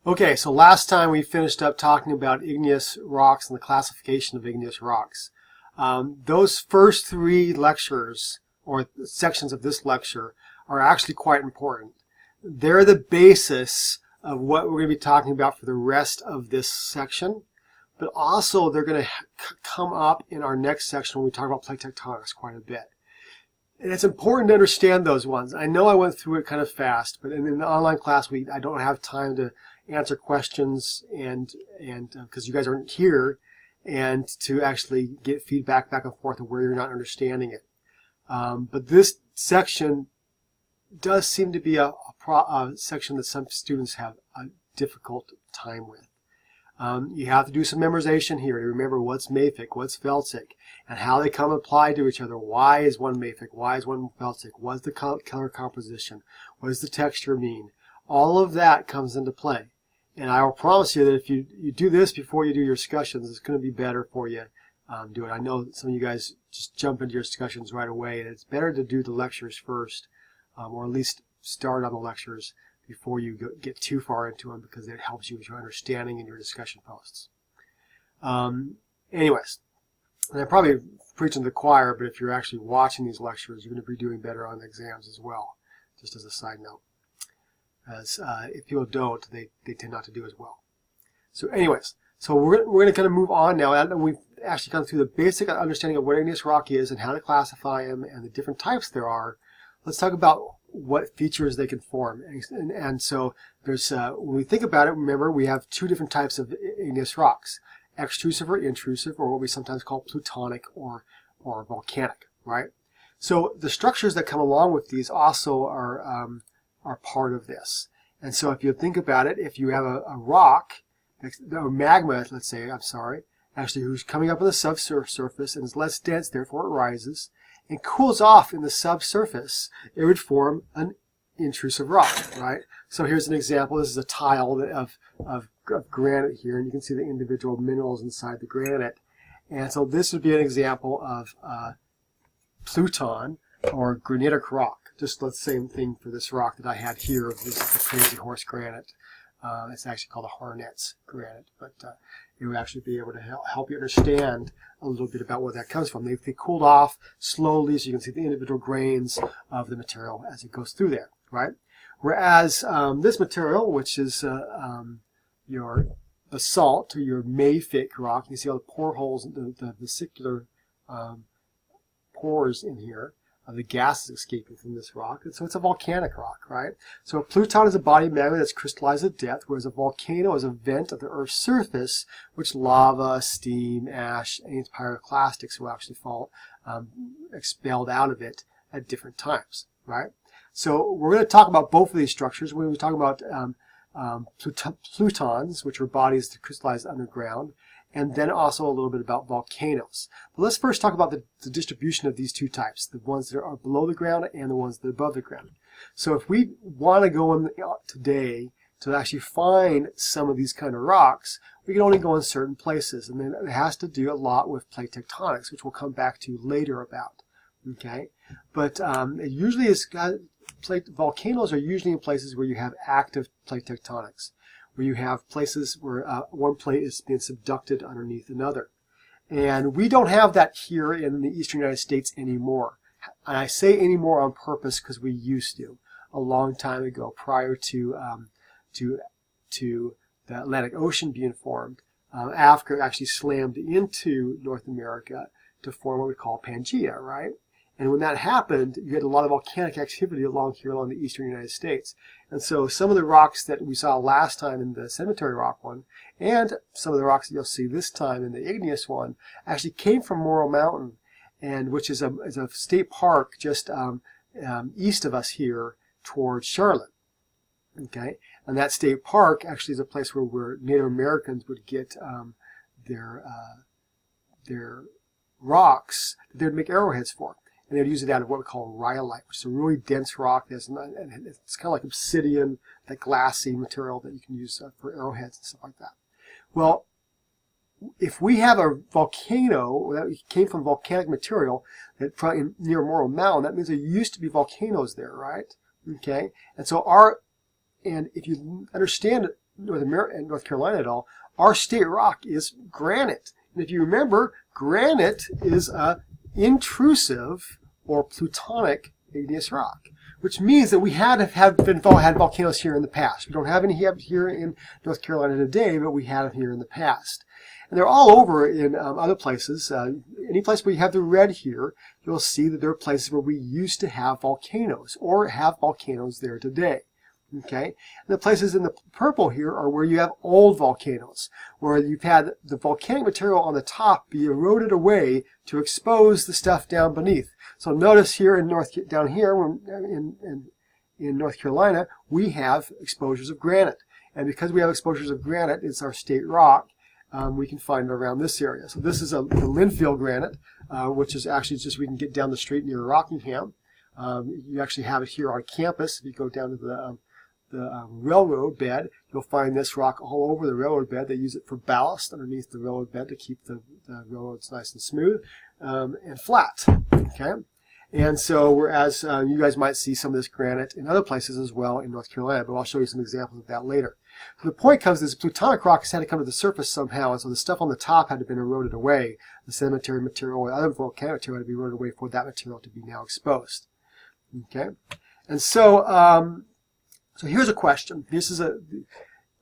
Okay, so last time we finished up talking about igneous rocks and the classification of igneous rocks. Those first three lectures, or sections of this lecture, are actually quite important. They're the basis of what we're going to be talking about for the rest of this section, but also they're going to come up in our next section when we talk about plate tectonics quite a bit. And it's important to understand those ones. I know I went through it kind of fast, but in the online class I don't have time to answer questions and because you guys aren't here, and to actually get feedback back and forth of where you're not understanding it. But this section does seem to be a section that some students have a difficult time with. You have to do some memorization here to remember what's mafic, what's felsic, and how they come apply to each other. Why is one mafic? Why is one felsic? What's the color composition? What does the texture mean? All of that comes into play. And I will promise you that if you do this before you do your discussions, it's going to be better for you. Do it. I know some of you guys just jump into your discussions right away, and it's better to do the lectures first, or at least start on the lectures before you get too far into them, because it helps you with your understanding in your discussion posts. Anyways, and I'm probably preaching to the choir, but if you're actually watching these lectures, you're going to be doing better on the exams as well, just as a side note. As if people don't, they tend not to do as well. So anyways, so we're going to kind of move on now. And we've actually gone through the basic understanding of what igneous rock is and how to classify them and the different types there are. Let's talk about what features they can form. And so there's when we think about it, remember we have two different types of igneous rocks: extrusive or intrusive, or what we sometimes call plutonic or volcanic, right? So the structures that come along with these also are part of this. And so if you think about it, if you have a rock, or magma, let's say, actually who's coming up on the subsurface and is less dense, therefore it rises, and cools off in the subsurface, it would form an intrusive rock, right? So here's an example. This is a tile of granite here, and you can see the individual minerals inside the granite. And so this would be an example of pluton or granitic rock. Just the same thing for this rock that I had here. This is the crazy horse granite. It's actually called a Hornets granite, but it would actually be able to help you understand a little bit about where that comes from. They cooled off slowly, so you can see the individual grains of the material as it goes through there, right? Whereas this material, which is your basalt, or your mafic rock, you see all the pore holes, the vesicular pores in here. The gas is escaping from this rock, and so it's a volcanic rock, right? So a pluton is a body of magma that's crystallized at depth, whereas a volcano is a vent of the Earth's surface, which lava, steam, ash, and pyroclastics will actually fall expelled out of it at different times, right? So we're going to talk about both of these structures. We're going to talk about plutons, which are bodies that crystallize underground, and then also a little bit about volcanoes. But let's first talk about the distribution of these two types, the ones that are below the ground and the ones that are above the ground. So if we want to go in today to actually find some of these kind of rocks, we can only go in certain places, and then it has to do a lot with plate tectonics, which we'll come back to later about. Okay, but it usually is volcanoes are usually in places where you have active plate tectonics, where you have places where one plate is being subducted underneath another. And we don't have that here in the eastern United States anymore. And I say anymore on purpose because we used to a long time ago, prior to the Atlantic Ocean being formed. Africa actually slammed into North America to form what we call Pangea, right? And when that happened, you had a lot of volcanic activity along the eastern United States. And so some of the rocks that we saw last time in the cemetery rock one, and some of the rocks that you'll see this time in the igneous one, actually came from Morro Mountain, and which is a state park just east of us here towards Charlotte. Okay, and that state park actually is a place where Native Americans would get their rocks that they would make arrowheads for. And they would use it out of what we call rhyolite, which is a really dense rock. And it's kind of like obsidian, that glassy material that you can use for arrowheads and stuff like that. Well, if we have a volcano that came from volcanic material that probably near Morro Mountain, that means there used to be volcanoes there, right? Okay, and so and if you understand North Carolina at all, our state rock is granite. And if you remember, granite is a intrusive or plutonic igneous rock, which means that we had volcanoes here in the past. We don't have any here in North Carolina today, but we had them here in the past. And they're all over in other places. Any place where you have the red here, you'll see that there are places where we used to have volcanoes or have volcanoes there today. Okay, and the places in the purple here are where you have old volcanoes, where you've had the volcanic material on the top be eroded away to expose the stuff down beneath. So notice here in North Carolina, we have exposures of granite, and because we have exposures of granite, it's our state rock. We can find it around this area. So this is the Linfield granite, which is actually just we can get down the street near Rockingham. You actually have it here on campus. If you go down to the railroad bed, you'll find this rock all over the railroad bed. They use it for ballast underneath the railroad bed to keep the railroads nice and smooth and flat. Okay, and so whereas you guys might see some of this granite in other places as well in North Carolina, but I'll show you some examples of that later. So the point comes is plutonic rock has had to come to the surface somehow, and so the stuff on the top had to have been eroded away. The sedimentary material or other volcanic material had to be eroded away for that material to be now exposed. Okay, and so so here's a question. This is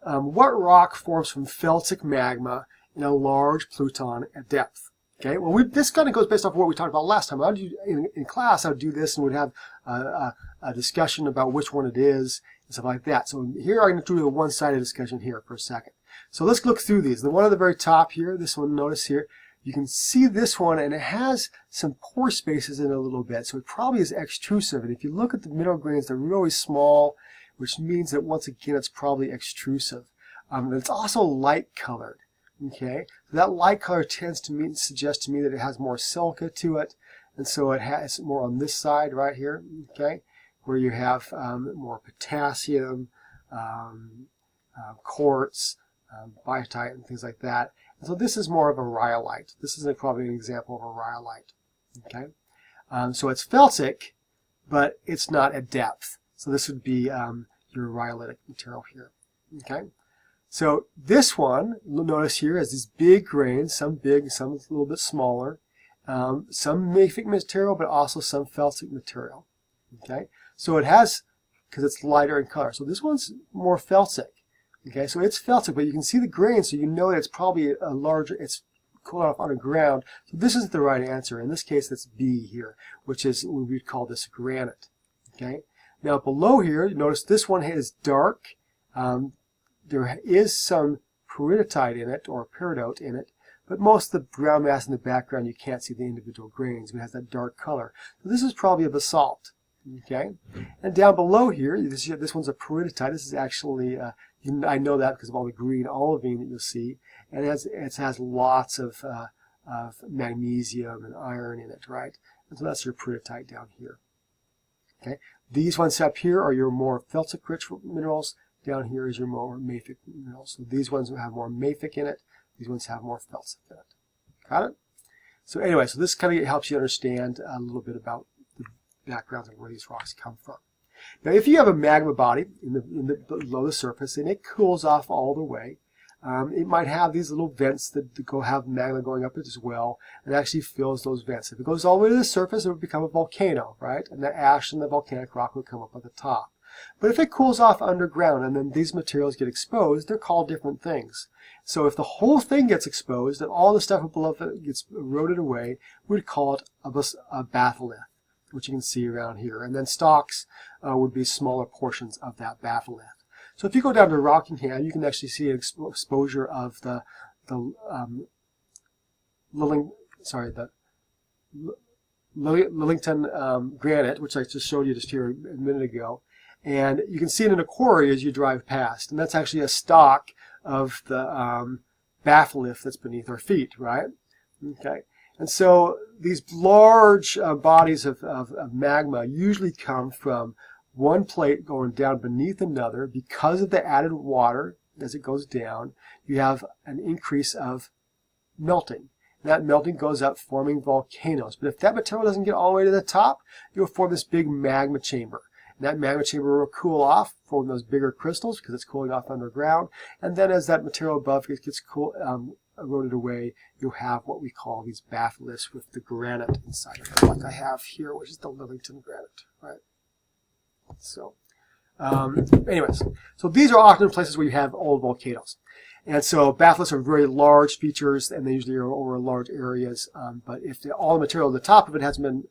what rock forms from felsic magma in a large pluton at depth? Okay, well, this kind of goes based off of what we talked about last time. In class, I would do this and would have a discussion about which one it is and stuff like that. So here I'm going to do a one-sided discussion here for a second. So let's look through these. The one at the very top here, this one, notice here, you can see this one, and it has some pore spaces in it a little bit, so it probably is extrusive. And if you look at the mineral grains, they're really small, which means that once again it's probably extrusive. It's also light colored. Okay, so that light color tends to suggest to me that it has more silica to it, and so it has more on this side right here. Okay, where you have more potassium, quartz, biotite, and things like that. And so this is more of a rhyolite. This is probably an example of a rhyolite. Okay, so it's felsic, but it's not at depth. So this would be your rhyolitic material here. Okay, so this one, you'll notice here, has these big grains, some big, some a little bit smaller, some mafic material, but also some felsic material. Okay, so it has, because it's lighter in color. So this one's more felsic. Okay, so it's felsic, but you can see the grains, so you know that it's probably a larger, it's cooled off underground. So this isn't the right answer. In this case, that's B here, which is what we'd call this granite. Okay. Now below here, you notice this one is dark. There is some peridotite in it, or peridote in it, but most of the brown mass in the background, you can't see the individual grains, but it has that dark color. So this is probably a basalt. Okay, and down below here, this one's a peridotite. This is actually, I know that because of all the green olivine that you'll see, and it has lots of magnesium and iron in it, right? And so that's your peridotite down here. Okay, these ones up here are your more felsic-rich minerals. Down here is your more mafic minerals. So these ones have more mafic in it. These ones have more felsic in it. Got it? So anyway, so this kind of helps you understand a little bit about the backgrounds and where these rocks come from. Now, if you have a magma body below the surface and it cools off all the way, it might have these little vents that have magma going up it as well, and actually fills those vents. If it goes all the way to the surface, it would become a volcano, right? And the ash and the volcanic rock would come up at the top. But if it cools off underground and then these materials get exposed, they're called different things. So if the whole thing gets exposed and all the stuff below it gets eroded away, we'd call it a batholith, which you can see around here. And then stalks would be smaller portions of that batholith. So if you go down to Rockingham, you can actually see an exposure of the Lillington granite, which I just showed you just here a minute ago. And you can see it in a quarry as you drive past. And that's actually a stalk of the batholith that's beneath our feet, right? Okay. And so these large bodies of magma usually come from one plate going down beneath another. Because of the added water as it goes down, you have an increase of melting. And that melting goes up, forming volcanoes. But if that material doesn't get all the way to the top, you'll form this big magma chamber. And that magma chamber will cool off, forming those bigger crystals because it's cooling off underground. And then as that material above gets eroded away, you'll have what we call these batholiths with the granite inside of it, like I have here, which is the Lillington granite, right? So, anyways, so these are often places where you have old volcanoes. And so batholiths are very large features, and they usually are over large areas. But if all the material at the top of it hasn't been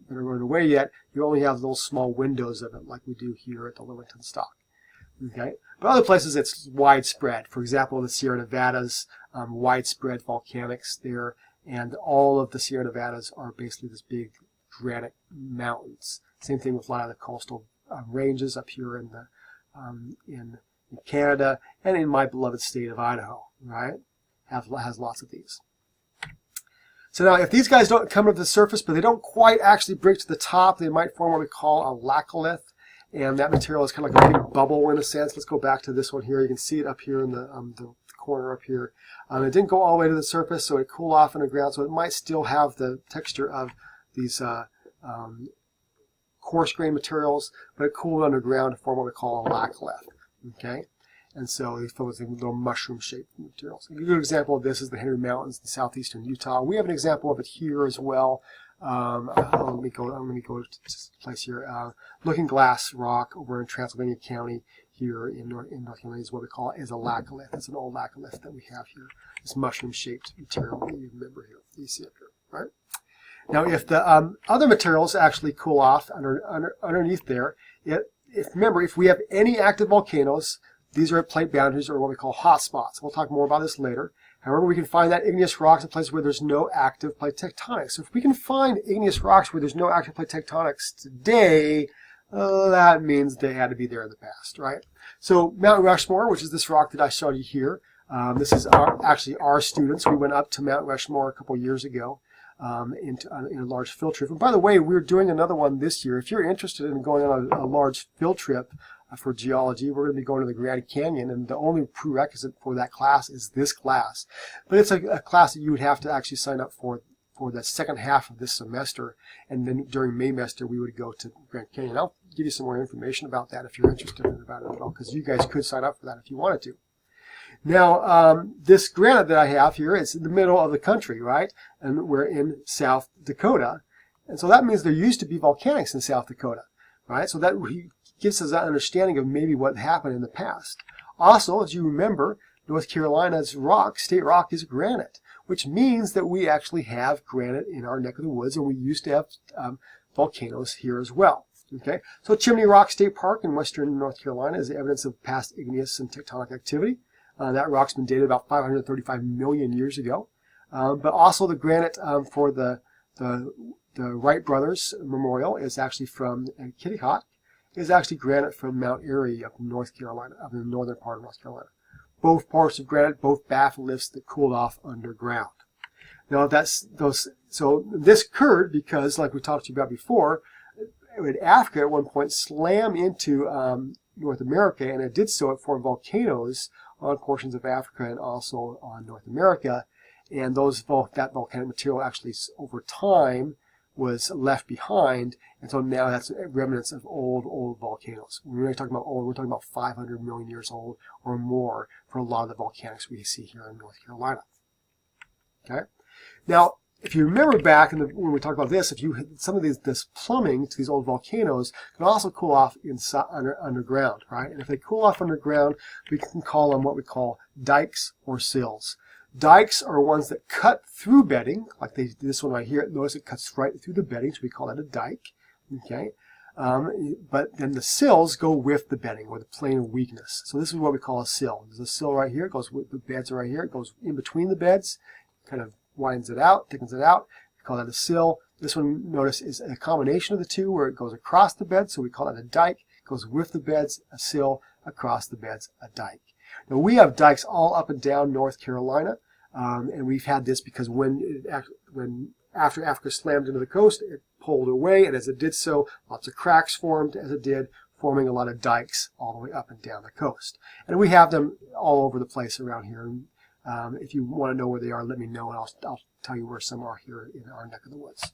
eroded away yet, you only have little small windows of it, like we do here at the Lillington Stock. Okay, but other places it's widespread. For example, the Sierra Nevadas, widespread volcanics there, and all of the Sierra Nevadas are basically this big granite mountains. Same thing with a lot of the coastal ranges up here in the in Canada and in my beloved state of Idaho, right? Has lots of these. So now, if these guys don't come to the surface, but they don't quite actually break to the top, they might form what we call a laccolith, and that material is kind of like a big bubble in a sense. Let's go back to this one here. You can see it up here in the corner up here. It didn't go all the way to the surface, so it cooled off underground, so it might still have the texture of these coarse grain materials, but it cooled underground to form what we call a laccolith. Okay, and so they fill with little mushroom-shaped materials. A good example of this is the Henry Mountains in southeastern Utah. We have an example of it here as well. Let me go to this place here. Looking Glass Rock over in Transylvania County here in North Carolina is what we call is a laccolith. It's an old laccolith that we have here. This mushroom-shaped material that you remember here. You see up here, right? Now, if the other materials actually cool off underneath there, remember, if we have any active volcanoes, these are at plate boundaries or what we call hotspots. We'll talk more about this later. However, we can find that igneous rocks in places where there's no active plate tectonics. So if we can find igneous rocks where there's no active plate tectonics today, that means they had to be there in the past, right? So Mount Rushmore, which is this rock that I showed you here, this is actually our students. We went up to Mount Rushmore a couple years ago. In a large field trip. And by the way, we're doing another one this year. If you're interested in going on a large field trip for geology, we're going to be going to the Granite Canyon, and the only prerequisite for that class is this class. But it's a class that you would have to actually sign up for the second half of this semester, and then during Maymester we would go to Granite Canyon. I'll give you some more information about that if you're interested about it at all, because you guys could sign up for that if you wanted to. Now, this granite that I have here is in the middle of the country, right? And we're in South Dakota. And so that means there used to be volcanics in South Dakota, right? So that gives us that understanding of maybe what happened in the past. Also, as you remember, North Carolina's state rock is granite, which means that we actually have granite in our neck of the woods, and we used to have volcanoes here as well. Okay, so Chimney Rock State Park in western North Carolina is evidence of past igneous and tectonic activity. That rock's been dated about 535 million years ago. But also the granite for the Wright Brothers Memorial is actually from Kitty Hawk, is actually granite from Mount Airy up in North Carolina, up in the northern part of North Carolina. Both parts of granite, both batholiths that cooled off underground. Now so this occurred because, like we talked to you about before, Africa at one point slammed into North America, and it did so. It formed volcanoes on portions of Africa and also on North America, and that volcanic material actually over time was left behind, and so now that's remnants of old volcanoes. When we're talking about old, we're talking about 500 million years old or more for a lot of the volcanics we see here in North Carolina. Okay, now if you remember back when we talked about this, some of this plumbing to these old volcanoes can also cool off underground, right? And if they cool off underground, we can call them what we call dikes or sills. Dikes are ones that cut through bedding, like this one right here. Notice it cuts right through the bedding, so we call that a dike. Okay, but then the sills go with the bedding, or the plane of weakness. So this is what we call a sill. There's a sill right here. It goes with the beds right here. It goes in between the beds, kind of widens it out, thickens it out. We call that a sill. This one, notice, is a combination of the two where it goes across the bed, so we call that a dike. It goes with the beds, a sill, across the beds, a dike. Now, we have dikes all up and down North Carolina, and we've had this because after Africa slammed into the coast, it pulled away, and as it did so, lots of cracks formed as it did, forming a lot of dikes all the way up and down the coast. And we have them all over the place around here. If you want to know where they are, let me know, and I'll tell you where some are here in our neck of the woods.